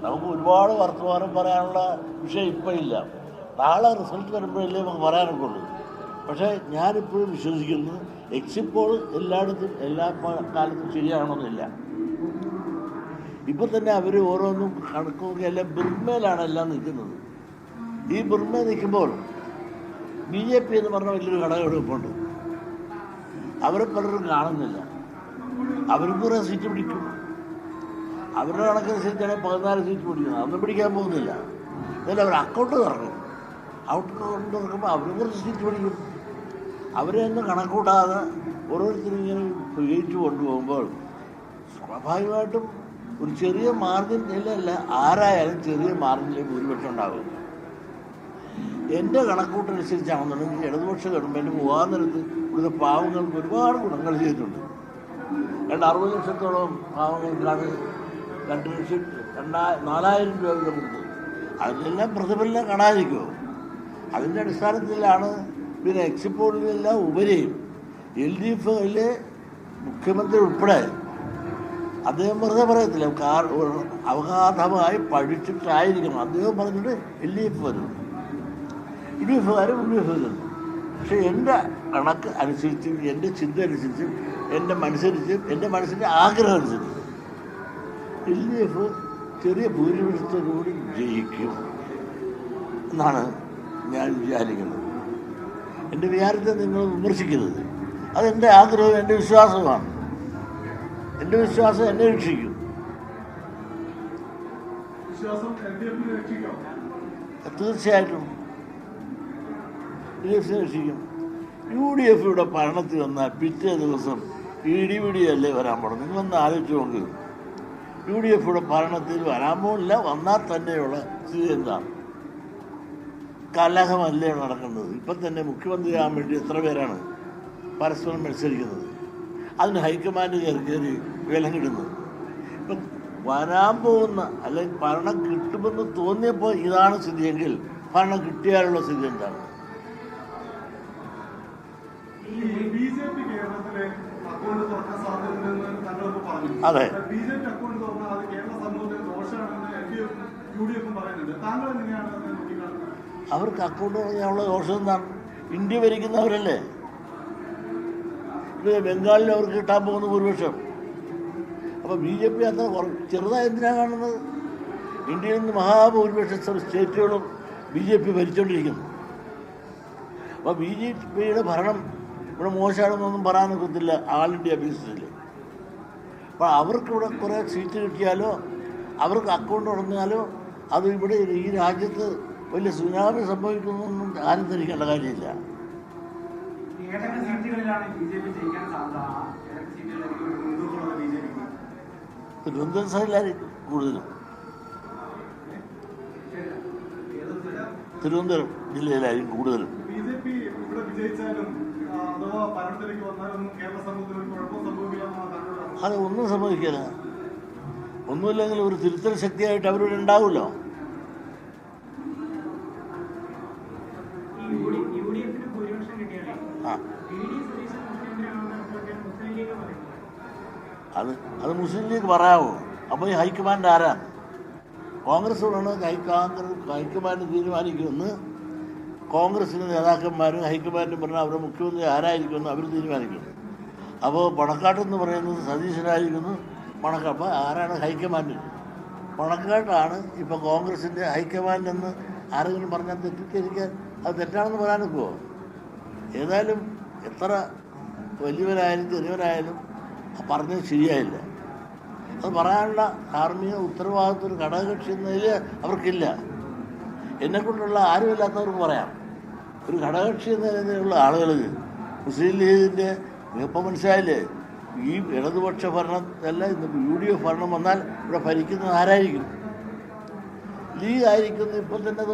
നമുക്ക് ഒരുപാട് വർത്തമാനം പറയാനുള്ള വിഷയം ഇപ്പം ഇല്ല. നാളെ റിസൾട്ട് വരുമ്പോഴല്ലേ നമുക്ക് പറയാനൊക്കെ ഉള്ളൂ. പക്ഷേ ഞാനിപ്പോഴും വിശ്വസിക്കുന്നു എക്സിറ്റ് പോൾ എല്ലായിടത്തും എല്ലാ കാലത്തും ശരിയാകണമെന്നില്ല. ഇപ്പം തന്നെ അവർ ഓരോന്നും കണക്കൊക്കെ എല്ലാം ബിർമയിലാണ് എല്ലാം നിൽക്കുന്നത്. ഈ ബിർമയിൽ നിൽക്കുമ്പോൾ BJP എന്ന് പറഞ്ഞ വലിയൊരു ഘടകമെടുപ്പുണ്ട്. അവരെ പലരും കാണുന്നില്ല. അവരും കുറേ സീറ്റ് പിടിക്കും. അവരുടെ കണക്കനുസരിച്ചാണെങ്കിൽ 14 സീറ്റ് പിടിക്കുന്നത്. അതൊന്നും പിടിക്കാൻ പോകുന്നില്ല. എന്നാലും അവർ അക്കൗണ്ട് തുറക്കും. അക്കൗണ്ട് തുറക്കുമ്പോൾ അവരും കുറച്ച് സീറ്റ് പിടിക്കും. അവരെ ഒന്നും കണക്കൂട്ടാതെ ഓരോരുത്തരും ഇങ്ങനെ ഉപയോഗിച്ചു കൊണ്ടുപോകുമ്പോൾ സ്വാഭാവികമായിട്ടും ഒരു ചെറിയ മാർജിൻ അല്ല ആരായാലും ചെറിയ മാർജിനിൽ ഭൂരിപക്ഷം ഉണ്ടാകും. എൻ്റെ കണക്കൂട്ടനുസരിച്ചാണെന്നുണ്ടെങ്കിൽ ഇടതുപക്ഷ ഗവൺമെൻറ് പോകാൻ നേരത്ത് ഇവിടുത്തെ പാവങ്ങൾക്ക് ഒരുപാട് ഗുണങ്ങൾ ചെയ്തിട്ടുണ്ട്. 60 ലക്ഷത്തോളം പാവങ്ങൾക്കാണ് 4,000 രൂപ വീതം കൊടുത്തത്. അതിലെല്ലാം പ്രതിഫലനം കാണാതിരിക്കുമോ? അതിൻ്റെ അടിസ്ഥാനത്തിലാണ് പിന്നെ എക്സിറ്റ് പോളിലെല്ലാം ഉപരിയും LDFയിലെ മുഖ്യമന്ത്രി ഉൾപ്പെടെ അദ്ദേഹം വെറുതെ പറയത്തില്ല, അവഗാധമായി പഠിച്ചിട്ടായിരിക്കണം അദ്ദേഹം പറഞ്ഞിട്ട് LDF വരും, UDFകാരും UDF വരുന്നു. പക്ഷെ എൻ്റെ കണക്ക് അനുസരിച്ചും എൻ്റെ ചിന്ത അനുസരിച്ചും എൻ്റെ മനസ്സിൻ്റെ ആഗ്രഹം അനുസരിച്ച് LDF ചെറിയ ഭൂരിപക്ഷത്തോടുകൂടി ജയിക്കും എന്നാണ് ഞാൻ വിചാരിക്കുന്നത്. എൻ്റെ വിചാരത്തെ നിങ്ങൾ വിമർശിക്കരുത്. അതെൻ്റെ ആഗ്രഹവും എൻ്റെ വിശ്വാസവുമാണ്. എൻ്റെ വിശ്വാസം എന്നെ രക്ഷിക്കും. തീർച്ചയായിട്ടും LDF രക്ഷിക്കും. UDF ഇവിടെ ഭരണത്തിൽ വന്നാൽ പിറ്റേ ദിവസം ഇടിപിടിയല്ലേ വരാൻ പോകണം. നിങ്ങളൊന്ന് ആലോചിച്ച് നോക്ക്. UDF ഇവിടെ ഭരണത്തിൽ വരാൻ പോകില്ല. വന്നാൽ തന്നെയുള്ള സ്ഥിതി എന്താണ്? കലഹമല്ലേ നടക്കുന്നത്. ഇപ്പം തന്നെ മുഖ്യമന്ത്രിയാകാൻ വേണ്ടി എത്ര പേരാണ് പരസ്പരം മത്സരിക്കുന്നത്? അതിന് ഹൈക്കമാൻഡ് കയറി വിലങ്ങിടുന്നത്. ഇപ്പം വരാൻ പോകുന്ന അല്ലെങ്കിൽ ഭരണം കിട്ടുമെന്ന് തോന്നിയപ്പോൾ ഇതാണ് സ്ഥിതിയെങ്കിൽ ഭരണം കിട്ടിയാലുള്ള സ്ഥിതി എന്താണ്? അതെ, അവർക്ക് അക്കൗണ്ട് പറഞ്ഞാലുള്ള ദോഷം എന്താണ്? ഇന്ത്യ ഭരിക്കുന്നവരല്ലേ. ബംഗാളിൽ അവർക്ക് കിട്ടാൻ പോകുന്ന ഭൂരിപക്ഷം. അപ്പോൾ BJP അത്ര ചെറുതായി എന്തിനാണ് കാണുന്നത്? ഇന്ത്യയിൽ നിന്ന് മഹാഭൂരിപക്ഷ സ്റ്റേറ്റുകളും BJP ഭരിച്ചുകൊണ്ടിരിക്കുന്നു. അപ്പോൾ BJPയുടെ ഭരണം ഇവിടെ മോശമാണെന്നൊന്നും പറയാനൊക്കത്തില്ല ആൾ ഇന്ത്യ ബേസിസിൽ. അപ്പോൾ അവർക്കിവിടെ കുറേ സീറ്റ് കിട്ടിയാലോ അവർക്ക് അക്കൗണ്ട് തുറന്നാലോ അത് ഇവിടെ ഈ രാജ്യത്ത് വലിയ സുനാമി സംഭവിക്കുന്നൊന്നും ആരും ധരിക്കേണ്ട കാര്യമില്ല. തിരുവനന്തപുരം സൈഡിലായിരിക്കും കൂടുതലും. തിരുവനന്തപുരം ജില്ലയിലായിരിക്കും കൂടുതലും. അത് ഒന്നും സംഭവിക്കില്ല. ഒന്നുമില്ലെങ്കിൽ ഒരു തിരുത്തൽ ശക്തിയായിട്ട് അവരിവിടെ ഉണ്ടാവുമല്ലോ. അത് മുസ്ലിം ലീഗ് പറയാമോ? അപ്പോൾ ഈ ഹൈക്കമാൻഡ് ആരാ? കോൺഗ്രസ്സോടാണ് ഹൈക്കമാൻഡ് തീരുമാനിക്കുമെന്ന് കോൺഗ്രസിൻ്റെ നേതാക്കന്മാരും ഹൈക്കമാൻഡും പറഞ്ഞാൽ അവരുടെ മുഖ്യമന്ത്രി ആരായിരിക്കുമെന്ന് അവർ തീരുമാനിക്കുന്നു. അപ്പോൾ പണക്കാട്ടെന്ന് പറയുന്നത് സതീശനായിരിക്കുന്നു. അപ്പോൾ ആരാണ് ഹൈക്കമാൻഡ്? പണക്കാട്ടാണ് ഇപ്പോൾ കോൺഗ്രസിൻ്റെ ഹൈക്കമാൻഡെന്ന് ആരെങ്കിലും പറഞ്ഞാൽ തെറ്റിദ്ധരിക്കാൻ അത് തെറ്റാണെന്ന് പറയാനൊക്കുമോ? ഏതായാലും എത്ര വലിയവരായാലും ചെറിയവരായാലും പറഞ്ഞത് ശരിയായില്ല. അത് പറയാനുള്ള ധാർമ്മിക ഉത്തരവാദിത്വം ഒരു ഘടകകക്ഷി എന്നതിൽ അവർക്കില്ല. എന്നെക്കൊണ്ടുള്ള ആരുമില്ലാത്തവർക്ക് പറയാം. ഒരു ഘടകകക്ഷി എന്ന നിലയിലുള്ള ആളുകൾ മുസ്ലിം ലീഗിൻ്റെ ഇപ്പം മനസ്സിലായില്ലേ, ഈ ഇടതുപക്ഷ ഭരണമല്ല ഇന്ന് UDF ഭരണം വന്നാൽ ഇവിടെ ഭരിക്കുന്നത് ആരായിരിക്കും? ലീഗായിരിക്കുന്നു. ഇപ്പം തന്നെ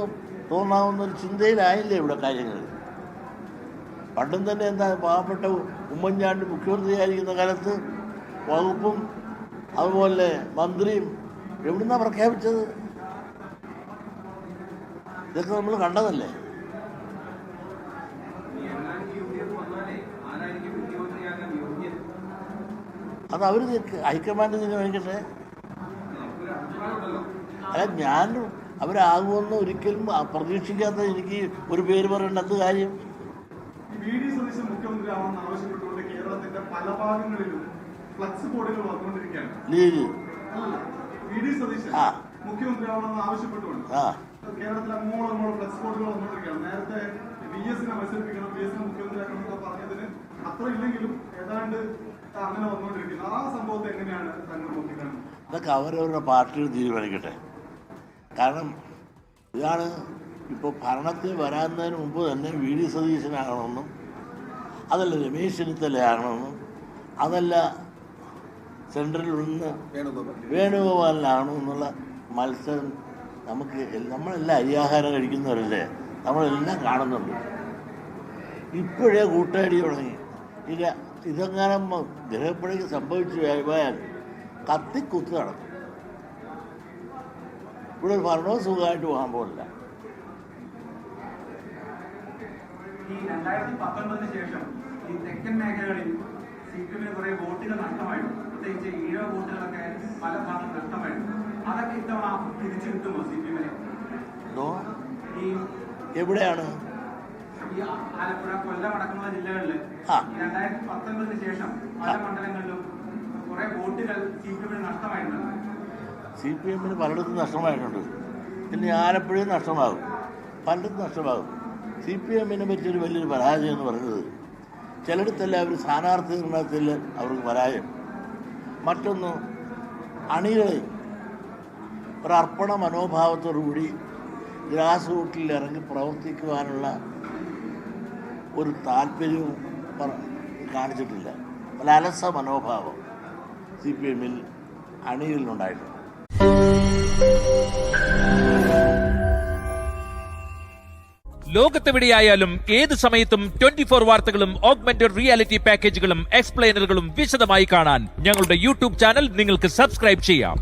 തോന്നാവുന്നൊരു ചിന്തയിലായില്ലേ ഇവിടെ കാര്യങ്ങൾ. പണ്ടും തന്നെ എന്താ പാവപ്പെട്ട ഉമ്മൻചാണ്ടി മുഖ്യമന്ത്രിയായിരിക്കുന്ന കാലത്ത് വകുപ്പും അതുപോലെ മന്ത്രിയും എവിടുന്നാണ് പ്രഖ്യാപിച്ചത്? ഇതൊക്കെ നമ്മൾ കണ്ടതല്ലേ. അത് അവർ ഹൈക്കമാൻഡ് തീരുമാനിക്കട്ടെ. അല്ല, ഞാൻ അവരാകുമെന്ന് ഒരിക്കലും പ്രതീക്ഷിക്കാത്ത എനിക്ക് ഒരു പേര് പറയേണ്ട എന്ത് കാര്യം? വി.ഡി. സതീശൻ മുഖ്യമന്ത്രിയാവണമെന്ന് ആവശ്യപ്പെട്ടുകൊണ്ട് കേരളത്തിന്റെ പല ഭാഗങ്ങളിലും ഫ്ലക്സ് ബോർഡുകൾ വന്നുകൊണ്ടിരിക്കുകയാണ്. League VD. സതീശൻ മുഖ്യമന്ത്രിയാവണമെന്ന് ആവശ്യപ്പെട്ടുകൊണ്ട് കേരളത്തിൽ അങ്ങോളം ഫ്ലക്സ് ബോർഡുകൾ വന്നുകൊണ്ടിരിക്കുകയാണ്. നേരത്തെ VS-നെ മത്സരിപ്പിക്കണം, VS-നെ മുഖ്യമന്ത്രിയാക്കണം എന്നൊക്കെ പറഞ്ഞതിന് അത്ര ഇല്ലെങ്കിലും ഏതാണ്ട് അങ്ങനെ വന്നുകൊണ്ടിരിക്കുന്നു. ആ സംഭവത്തെ എങ്ങനെയാണ് താങ്കൾ നോക്കിക്കാണുന്നത്? അതൊക്കെ അവരവരുടെ പാർട്ടികൾ തീരുമാനിക്കട്ടെ. കാരണം ഇതാണ് ഇപ്പോൾ ഭരണത്തിൽ വരാവുന്നതിന് മുമ്പ് തന്നെ വി.ഡി. സതീശനാകണമെന്നും അതല്ല രമേശ് ചെന്നിത്തലയാകണമെന്നും അതല്ല സെൻട്രലിൽ നിന്ന് വേണുഗോപാലിനാകണമെന്നുള്ള മത്സരം നമ്മളെല്ലാം അരിയാഹാരം കഴിക്കുന്നവരല്ലേ, നമ്മളെല്ലാം കാണുന്നുണ്ട്. ഇപ്പോഴേ കൂട്ടയടി തുടങ്ങി. ഇതെങ്ങനെ ഗ്രഹപ്പഴയ്ക്ക് സംഭവിച്ചു പോയാൽ കത്തിക്കുത്ത് നടക്കും. ഇവിടെ ഒരു ഭരണവും സുഖമായിട്ട് പോകാൻ പോകില്ല. ഈ 2019 ശേഷം ഈ തെക്കൻ മേഖലകളിൽ CPM-ന് കുറെ വോട്ടുകൾ നഷ്ടമായിരുന്നു. പ്രത്യേകിച്ച് ഈഴവ വോട്ടുകളൊക്കെ പല ഭാഗം നഷ്ടമായിരുന്നു. അതൊക്കെ ഇത്തവണ തിരിച്ചു കിട്ടുമോ CPM-ന്? ഈ എവിടെയാണ്? ഈ ആലപ്പുഴ, കൊല്ലം അടക്കമുള്ള ജില്ലകളിൽ 2019 ശേഷം പല മണ്ഡലങ്ങളിലും കുറെ വോട്ടുകൾ CPM-ന് നഷ്ടമായിട്ടുണ്ട്. CPM-ന് പലയിടത്തും നഷ്ടമായിട്ടുണ്ട്. പിന്നെ ആലപ്പുഴയും നഷ്ടമാകും, പലയിടത്തും നഷ്ടമാകും. CPM-നെ പറ്റിയൊരു വലിയൊരു പരാജയം എന്ന് പറയുന്നത് ചിലയിടത്തല്ല അവർ സ്ഥാനാർത്ഥി നിർണയത്തിൽ അവർക്ക് പരാജയം. മറ്റൊന്ന് അണികളെ ഒരർപ്പണ മനോഭാവത്തോടുകൂടി ഗ്രാസ് റൂട്ടിൽ ഇറങ്ങി പ്രവർത്തിക്കുവാനുള്ള ഒരു താല്പര്യവും കാണിച്ചിട്ടില്ല. ഒരു അലസ മനോഭാവം CPM-ൽ അണികളിലുണ്ടായിട്ടുണ്ട്. ലോകത്തെവിടെയായാലും ഏത് സമയത്തും 24 വാർത്തകളും ഓഗ്മെന്റഡ് റിയാലിറ്റി പാക്കേജുകളും എക്സ്പ്ലെയിനറുകളും വിശദമായി കാണാൻ ഞങ്ങളുടെ യൂട്യൂബ് ചാനൽ നിങ്ങൾക്ക് സബ്സ്ക്രൈബ് ചെയ്യാം.